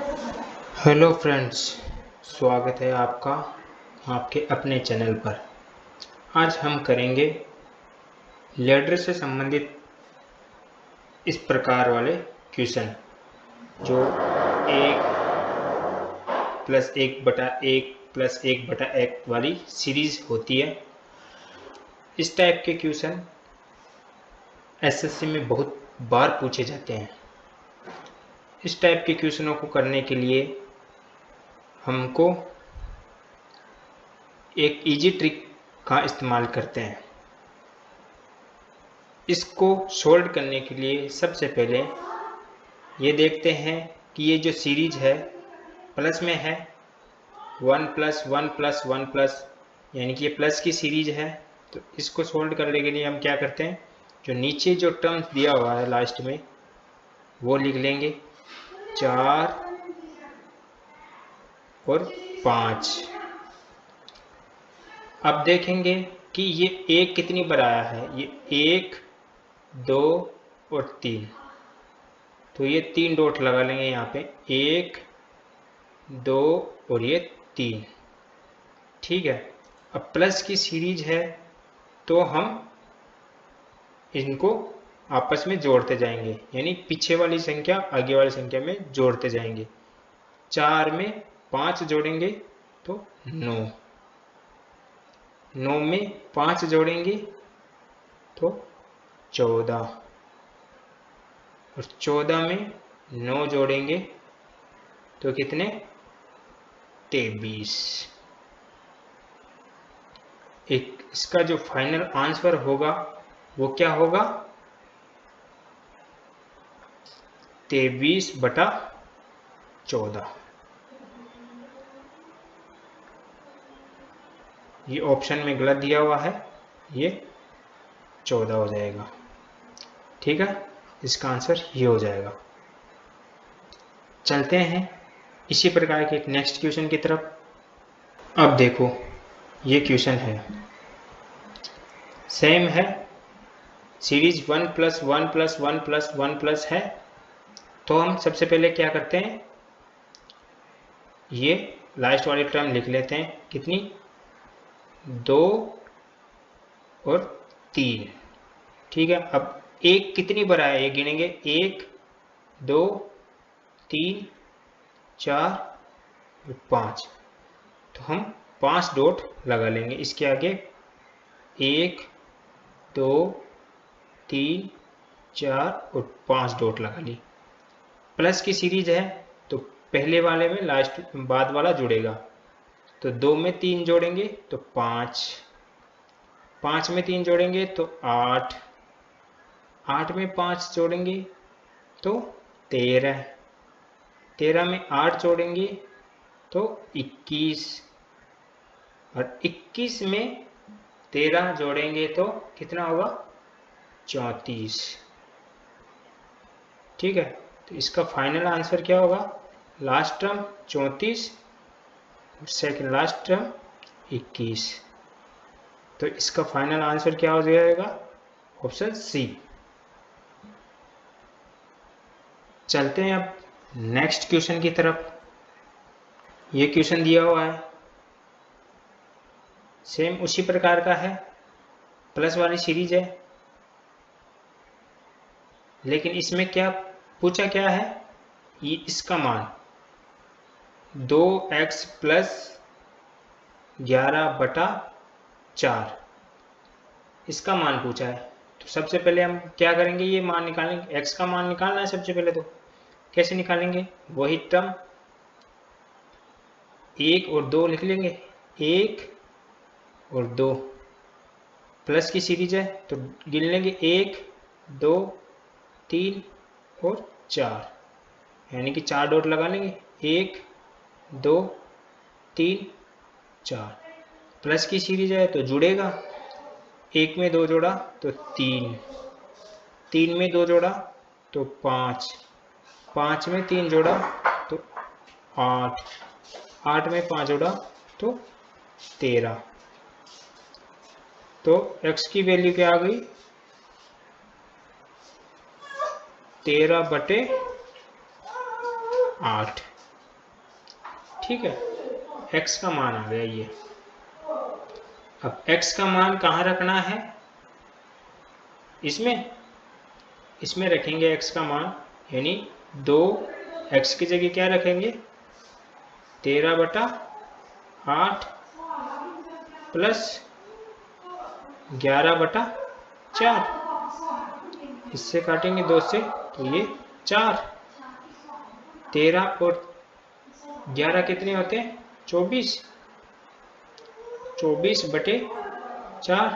Hello friends, स्वागत है आपका आपके अपने चैनल पर। आज हम करेंगे लेडर से संबंधित इस प्रकार वाले क्वेश्चन जो 1+1/1+1/1 वाली सीरीज होती है। इस टाइप के क्वेश्चन एसएससी में बहुत बार पूछे जाते हैं। इस टाइप के क्वेश्चनों को करने के लिए हमको एक इजी ट्रिक का इस्तेमाल करते हैं। इसको सोल्व करने के लिए सबसे पहले ये देखते हैं कि ये जो सीरीज है प्लस में है, 1+1+1+, यानी कि ये प्लस की सीरीज है। तो इसको सोल्व करने के लिए हम क्या करते हैं, जो नीचे जो टर्म्स दिया हुआ है लास्ट में वो लिख लेंगे, 4 और 5। अब देखेंगे कि ये 1 कितनी बार आया है, ये 1, 2 और 3। तो ये 3 डॉट लगा लेंगे यहाँ पे, 1, 2 और ये 3। ठीक है। अब प्लस की सीरीज है तो हम इनको आपस में जोड़ते जाएंगे, यानी पीछे वाली संख्या आगे वाली संख्या में जोड़ते जाएंगे। 4 में 5 जोड़ेंगे तो 9, 9 में 5 जोड़ेंगे तो 14, और 14 में 9 जोड़ेंगे तो कितने, 23। एक इसका जो फाइनल आंसर होगा वो क्या होगा, 23/14। ये ऑप्शन में गलत दिया हुआ है, ये 14 हो जाएगा। ठीक है, इसका आंसर ये हो जाएगा। चलते हैं इसी प्रकार के एक नेक्स्ट क्वेश्चन की तरफ। अब देखो ये क्वेश्चन है, सेम है, सीरीज 1+1+1+1+ है। तो हम सबसे पहले क्या करते हैं, ये लास्ट वाली टर्म लिख लेते हैं, कितनी, 2 और 3। ठीक है। अब 1 कितनी बार आया ये गिनेंगे, 1, 2, 3, 4 और 5। तो हम 5 डॉट लगा लेंगे इसके आगे, 1, 2, 3, 4 और 5 डॉट लगा ली। प्लस की सीरीज है तो पहले वाले में लास्ट बाद वाला जुड़ेगा। तो 2 में 3 जोड़ेंगे तो 5, 5 में 3 जोड़ेंगे तो 8, 8 में 5 जोड़ेंगे तो 13, 13 में 8 जोड़ेंगे तो 21, और 21 में 13 जोड़ेंगे तो कितना होगा, 34। ठीक है। तो इसका फाइनल आंसर क्या होगा, लास्ट टर्म 34 और सेकंड लास्ट टर्म 21। तो इसका फाइनल आंसर क्या हो जाएगा, ऑप्शन सी। चलते हैं अब नेक्स्ट क्वेश्चन की तरफ। ये क्वेश्चन दिया हुआ है, सेम उसी प्रकार का है, प्लस वाली सीरीज है, लेकिन इसमें क्या पूछा क्या है, ये इसका मान 2x + 11/4 इसका मान पूछा है। तो सबसे पहले हम क्या करेंगे, ये मान निकालेंगे, x का मान निकालना है सबसे पहले। तो कैसे निकालेंगे, वही टर्म 1 और 2 लिख लेंगे, 1 और 2, प्लस की सीरीज है तो गिन लेंगे, 1, 2, 3 और 4, यानी कि 4 डॉट लगा लेंगे, 1, 2, 3, 4। प्लस की सीरीज है तो जुड़ेगा, 1 में 2 जोड़ा तो 3, 3 में 2 जोड़ा तो 5, 5 में 3 जोड़ा तो 8, 8 में 5 जोड़ा तो 13। तो x की वैल्यू क्या आ गई, 13/8। ठीक है, x का मान आ गया ये। अब x का मान कहाँ रखना है, इसमें रखेंगे x का मान, यानी 2x की जगह क्या रखेंगे 13/8 प्लस 11/4, इससे काटेंगे 2 से तो ये 4, 13 और 11 कितने होते हैं 24, 24/4,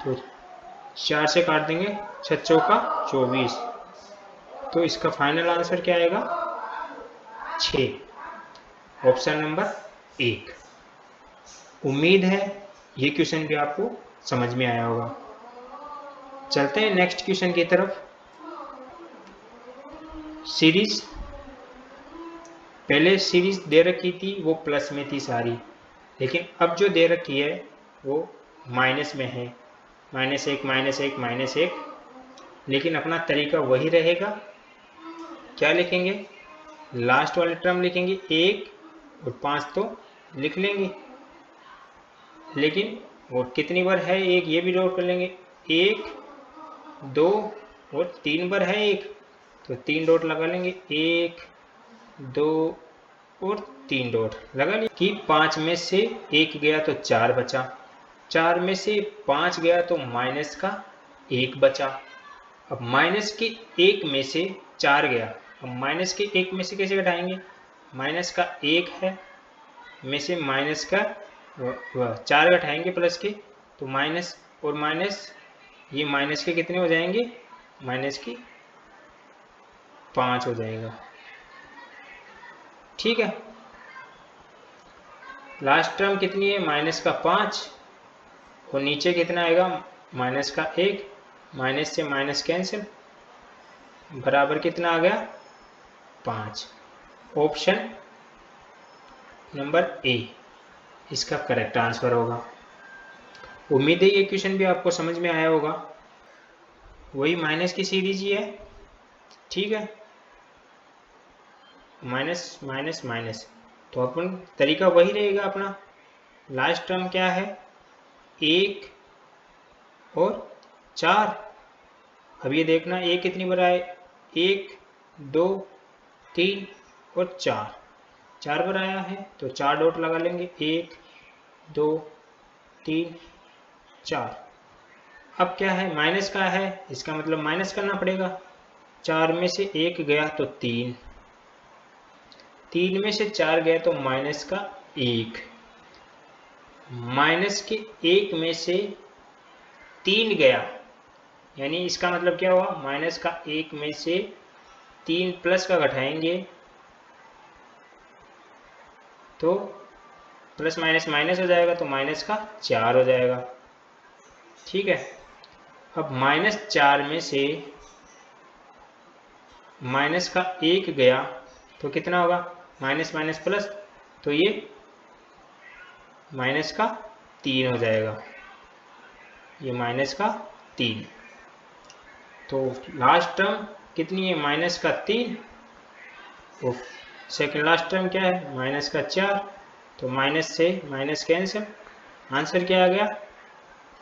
तो 4 से काट देंगे 6 चौका 24, तो इसका फाइनल आंसर क्या आएगा 6, ऑप्शन नंबर 1। उम्मीद है ये क्वेश्चन भी आपको समझ में आया होगा। चलते हैं नेक्स्ट क्वेश्चन की तरफ। सीरीज, पहले सीरीज दे रखी थी वो प्लस में थी सारी, लेकिन अब जो दे रखी है वो माइनस में है, -1 -1 -1, लेकिन अपना तरीका वही रहेगा। क्या लिखेंगे, लास्ट वाले टर्म लिखेंगे 1 और 5 तो लिख लेंगे, लेकिन वो कितनी बार है 1 ये भी नोट कर लेंगे, 1 2 और 3 बार है 1, तो 3 डॉट लगा लेंगे, 1 2 और 3 डॉट लगा लिया कि 5 में से 1 गया तो 4 बचा, 4 में से 5 गया तो माइनस का 1 बचा। अब माइनस के 1 में से 4 गया, अब माइनस के 1 में से कैसे घटाएंगे, माइनस का 1 है में से माइनस का 4 घटाएंगे प्लस के, तो माइनस और माइनस, ये माइनस के कितने हो जाएंगे, माइनस की 5 हो जाएगा। ठीक है, लास्ट टर्म कितनी है माइनस का 5, और नीचे कितना आएगा माइनस का 1, माइनस से माइनस कैंसिल, बराबर कितना आ गया 5, ऑप्शन नंबर ए इसका करेक्ट आंसर होगा। उम्मीद है ये क्वेश्चन भी आपको समझ में आया होगा। वही माइनस की सीरीज ही है, ठीक है, माइनस माइनस माइनस, तो अपन तरीका वही रहेगा अपना। लास्ट टर्म क्या है 1 और 4, अब ये देखना 1 कितनी बार आए, 1 2 3 और 4 बार आया है, तो 4 डॉट लगा लेंगे, 1 2 3 4। अब क्या है माइनस का है, इसका मतलब माइनस करना पड़ेगा, 4 में से 1 गया तो 3, 3 में से 4 गया तो माइनस का 1, माइनस के 1 में से 3 गया, यानी इसका मतलब क्या हुआ, माइनस का 1 में से 3 प्लस का घटाएंगे तो प्लस माइनस माइनस हो जाएगा, तो माइनस का 4 हो जाएगा। ठीक है, अब -4 में से माइनस का 1 गया तो कितना होगा, माइनस माइनस प्लस, तो ये माइनस का 3 हो जाएगा, ये माइनस का 3, तो लास्ट टर्म कितनी है माइनस का 3, और सेकेंड लास्ट टर्म क्या है माइनस का 4, तो माइनस से माइनस कैंसिल, आंसर क्या आ गया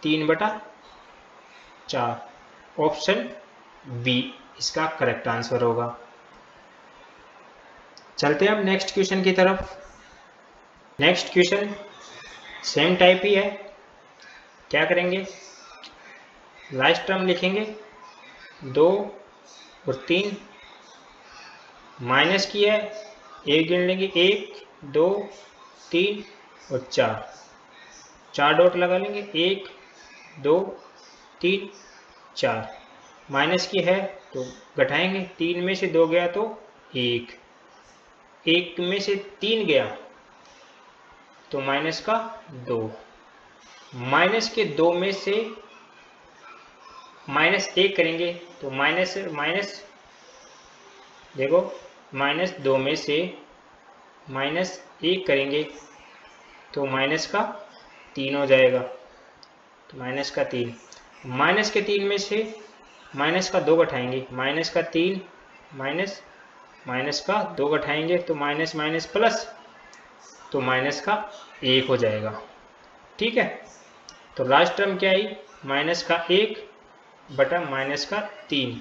3/4, ऑप्शन बी इसका करेक्ट आंसर होगा। चलते हैं हम नेक्स्ट क्वेश्चन की तरफ। नेक्स्ट क्वेश्चन सेम टाइप ही है। क्या करेंगे, लास्ट टर्म लिखेंगे 2 और 3, माइनस की है 1 गिन लेंगे, 1 2 3 और 4 डॉट लगा लेंगे, 1 2 3 4, माइनस की है तो घटाएंगे, 3 में से 2 गया तो 1, 1 में से 3 गया तो माइनस का 2, माइनस के 2 में से -1 करेंगे तो माइनस माइनस, देखो -2 में से -1 करेंगे तो माइनस का 3 हो जाएगा, तो माइनस का 3, माइनस के 3 में से माइनस का 2 घटाएंगे, माइनस का 3 माइनस माइनस का 2 घटाएंगे तो माइनस माइनस प्लस, तो माइनस का 1 हो जाएगा। ठीक है, तो लास्ट टर्म क्या आई, माइनस का 1 बटा माइनस का 3,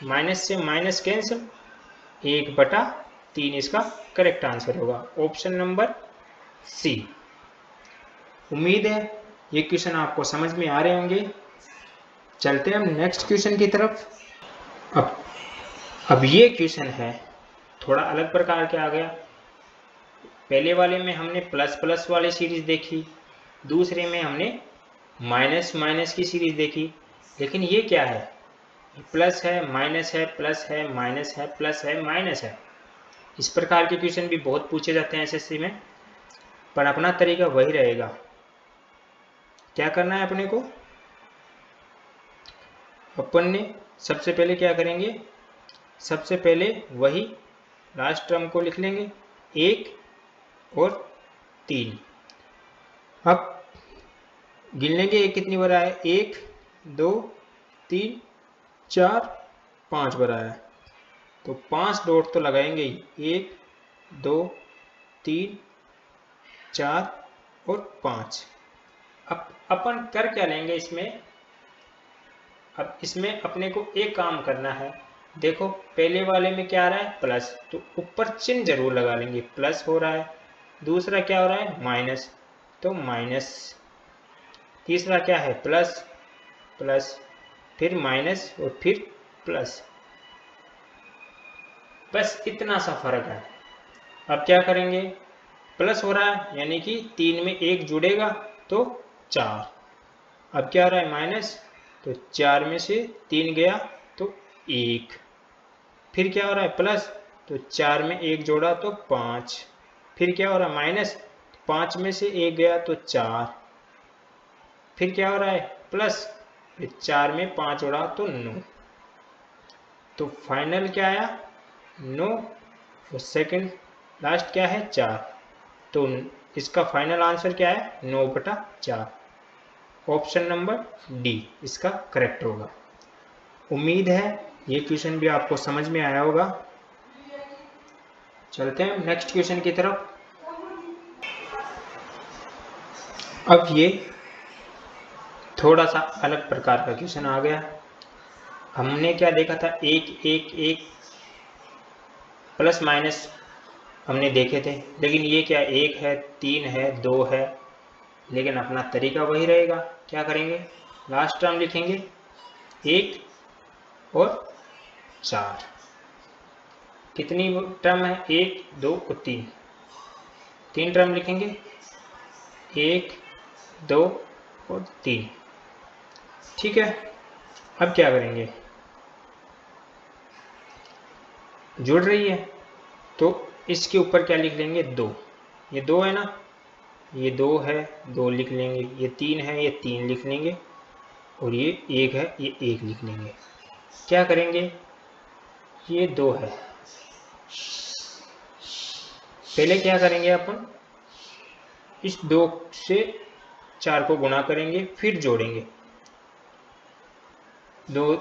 माइनस से माइनस कैंसिल, 1/3 इसका करेक्ट आंसर होगा, ऑप्शन नंबर सी। उम्मीद है ये क्वेश्चन आपको समझ में आ रहे होंगे। चलते हैं हम नेक्स्ट क्वेश्चन की तरफ। अब ये क्वेश्चन है थोड़ा अलग प्रकार के आ गया। पहले वाले में हमने प्लस प्लस वाली सीरीज देखी, दूसरे में हमने माइनस माइनस की सीरीज देखी, लेकिन ये क्या है, प्लस है माइनस है, प्लस है माइनस है, प्लस है माइनस है। इस प्रकार के क्वेश्चन भी बहुत पूछे जाते हैं एसएससी में, पर अपना तरीका वही रहेगा। क्या करना है अपने को, अपन ने सबसे पहले क्या करेंगे, सबसे पहले वही लास्ट टर्म को लिख लेंगे 1 और 3। अब गिन लेंगे 1 कितनी बार आया, 1 2 3 4 5 बार आया, तो 5 डॉट तो लगाएंगे ही, 1 2 3 4 और 5। अब अपन कर क्या लेंगे इसमें, अब इसमें अपने को एक काम करना है। देखो पहले वाले में क्या आ रहा है, प्लस, तो ऊपर चिन्ह जरूर लगा लेंगे, प्लस हो रहा है। दूसरा क्या हो रहा है, माइनस, तो माइनस। तीसरा क्या है, प्लस प्लस, फिर माइनस और फिर प्लस। बस इतना सा फर्क है। अब क्या करेंगे, प्लस हो रहा है यानी कि 3 में 1 जुड़ेगा तो 4। अब क्या हो रहा है, माइनस, तो 4 में से 3 गया तो 1। फिर क्या हो रहा है, प्लस, तो 4 में 1 जोड़ा तो 5। फिर क्या हो रहा है, माइनस, 5 में से 1 गया तो 4। फिर क्या हो रहा है, प्लस, फिर 4 में 5 जोड़ा तो 9। तो फाइनल क्या आया, 9, और सेकंड लास्ट क्या है, 4। तो इसका फाइनल आंसर क्या है, 9/4। ऑप्शन नंबर डी इसका करेक्ट होगा। उम्मीद है ये क्वेश्चन भी आपको समझ में आया होगा। चलते हैं नेक्स्ट क्वेश्चन की तरफ। अब ये थोड़ा सा अलग प्रकार का क्वेश्चन आ गया। हमने क्या देखा था, 1 1 1 प्लस माइनस हमने देखे थे, लेकिन ये क्या, 1 है 3 है 2 है, लेकिन अपना तरीका वही रहेगा। क्या करेंगे, लास्ट टर्म लिखेंगे 1 और 4। कितनी टर्म है, 1 2 और 3, 3 टर्म लिखेंगे, 1 2 और 3। ठीक है, अब क्या करेंगे, जुड़ रही है तो इसके ऊपर क्या लिख लेंगे, 2। ये 2 है ना, ये 2 है, 2 लिख लेंगे। ये 3 है, ये 3 लिख लेंगे। और ये 1 है, ये 1 लिख लेंगे। क्या करेंगे, ये 2 है, पहले क्या करेंगे अपन, इस 2 से 4 को गुणा करेंगे, फिर जोड़ेंगे। 2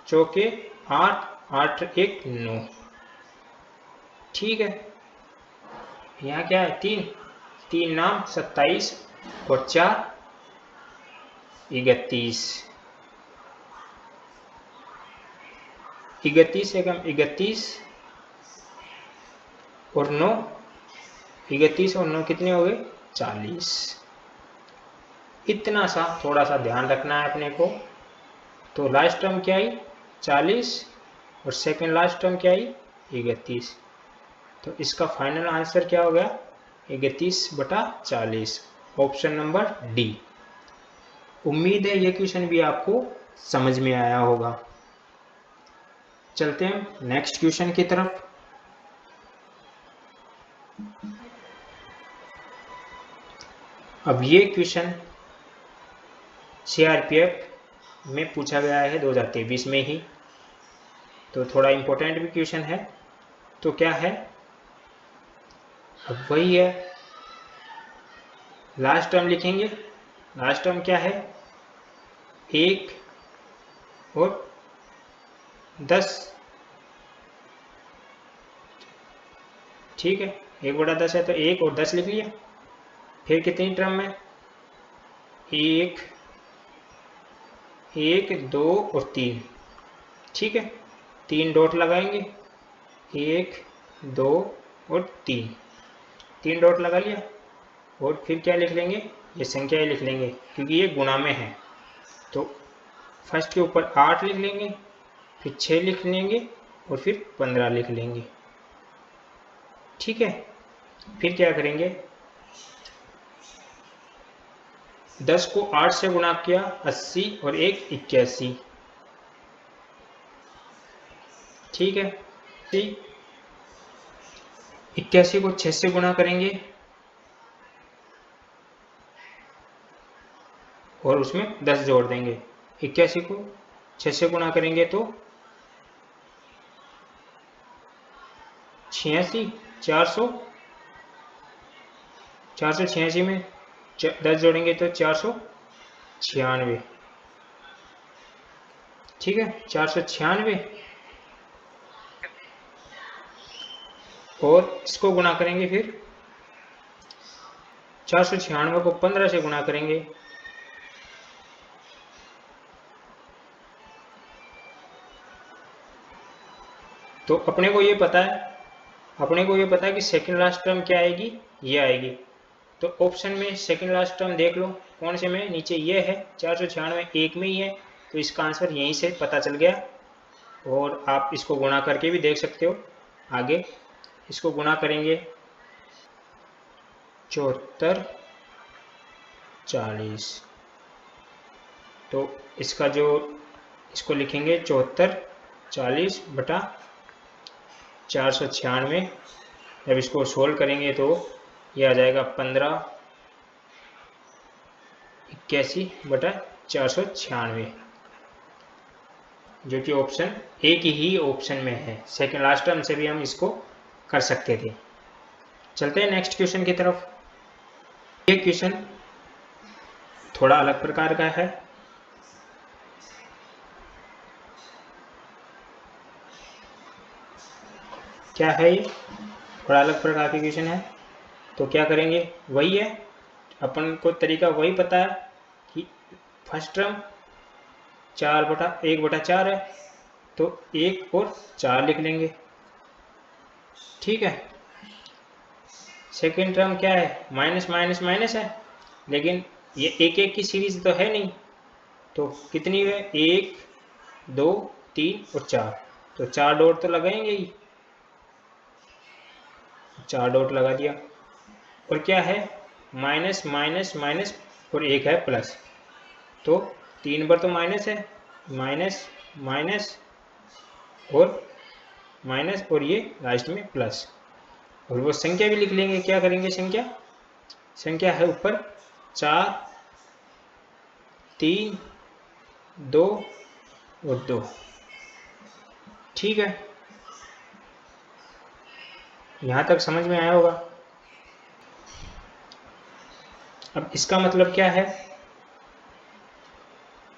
चौके 8, 8 1 9। ठीक है, यहाँ क्या है, 3, 3 नाम 27 और 4 31। 31 एकम 31 और 9, 31 और 9 कितने हो गए, 40। इतना सा थोड़ा सा ध्यान रखना है अपने को। तो लास्ट टर्म क्या आई, 40, और सेकंड लास्ट टर्म क्या आई, 31। तो इसका फाइनल आंसर क्या हो गया, 31/40, ऑप्शन नंबर डी। उम्मीद है ये क्वेश्चन भी आपको समझ में आया होगा। चलते हैं नेक्स्ट क्वेश्चन की तरफ। अब ये क्वेश्चन सीआरपीएफ में पूछा गया है 2023 में ही, तो थोड़ा इम्पोर्टेंट भी क्वेश्चन है। तो क्या है, अब वही है, लास्ट टर्म लिखेंगे। लास्ट टर्म क्या है, 1 और 10। ठीक है, 1/10 है तो 1 और 10 लिख लिया। फिर कितनी टर्म में, 1, 1, 2 और 3। ठीक है, 3 डॉट लगाएंगे, 1, 2 और 3 डॉट लगा लिया। और फिर क्या लिख लेंगे, ये संख्या लिख लेंगे क्योंकि ये गुणा में है। तो फर्स्ट के ऊपर 8 लिख लेंगे, फिर 6 लिख लेंगे और फिर 15 लिख लेंगे। ठीक है, फिर क्या करेंगे, 10 को 8 से गुणा किया 80 और 1 81। ठीक है, 81 को 6 से गुणा करेंगे और उसमें 10 जोड़ देंगे। 81 को 6 से गुणा करेंगे तो 86, 486 में 10 जोड़ेंगे तो 496। ठीक है, 496 और इसको गुणा करेंगे, फिर 496 को 15 से गुणा करेंगे तो अपने को ये पता है कि सेकंड लास्ट टर्म क्या आएगी, ये आएगी। तो ऑप्शन में सेकंड लास्ट टर्म देख लो कौन से में, नीचे ये है 496 एक में ही है, तो इसका आंसर यहीं से पता चल गया। और आप इसको गुणा करके भी देख सकते हो। आगे इसको गुणा करेंगे, 74, 40। तो इसका जो, इसको लिखेंगे 74, 40 बटा 496। जब इसको सोल्व करेंगे तो ये आ जाएगा 15, 81 बटा 496, जो कि ऑप्शन एक ही ऑप्शन में है। सेकंड लास्ट टर्म से भी हम इसको कर सकते थे। चलते हैं नेक्स्ट क्वेश्चन की तरफ। ये क्वेश्चन थोड़ा अलग प्रकार का है। क्या है ये, थोड़ा अलग प्रकार की क्वेश्चन है। तो क्या करेंगे, वही है, अपन को तरीका वही पता है कि फर्स्ट टर्म 1/4 है तो 1 और 4 लिख लेंगे। ठीक है, सेकेंड टर्म क्या है, माइनस माइनस माइनस है, लेकिन ये एक एक की सीरीज तो है नहीं, तो कितनी है, 1, 2, 3 और 4, तो 4 डॉट तो लगाएंगे ही, 4 डॉट लगा दिया। और क्या है, माइनस माइनस माइनस और एक है प्लस, तो 3 बार तो माइनस है, माइनस माइनस और ये लास्ट में प्लस। और वो संख्या भी लिख लेंगे, क्या करेंगे, संख्या है ऊपर 4, 3, 2 और 2। ठीक है, यहां तक समझ में आया होगा। अब इसका मतलब क्या है,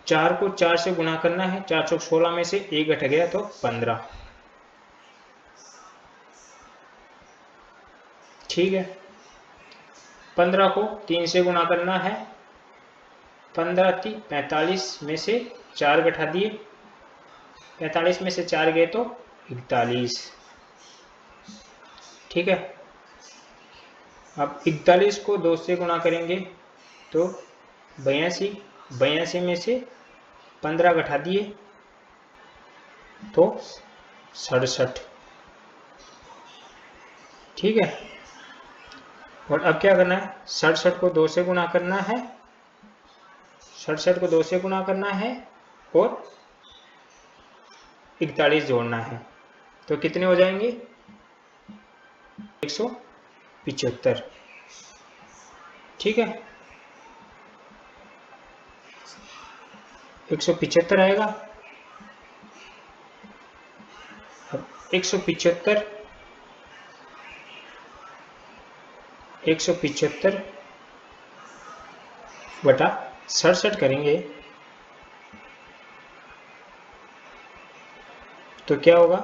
4 को 4 से गुणा करना है, 4 चौक 16 में से 1 घट गया तो 15। ठीक है, 15 को 3 से गुणा करना है, 15 3 45 में से 4 घटा दिए, 45 में से 4 गए तो 41। ठीक है, अब 41 को 2 से गुणा करेंगे तो 82 में से 15 घटा दिए तो 67। ठीक है, और अब क्या करना है, 67 को 2 से गुणा करना है, 67 को 2 से गुणा करना है और 41 जोड़ना है, तो कितने हो जाएंगे, 175। ठीक है, 175 आएगा। अब 175 बटा 67 करेंगे तो क्या होगा,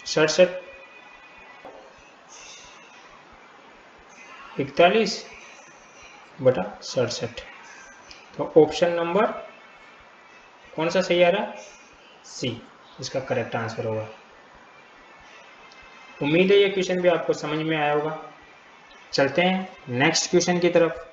67 41/67। तो ऑप्शन नंबर कौन सा सही आ रहा है? सी इसका करेक्ट आंसर होगा। उम्मीद है ये क्वेश्चन भी आपको समझ में आया होगा। चलते हैं नेक्स्ट क्वेश्चन की तरफ।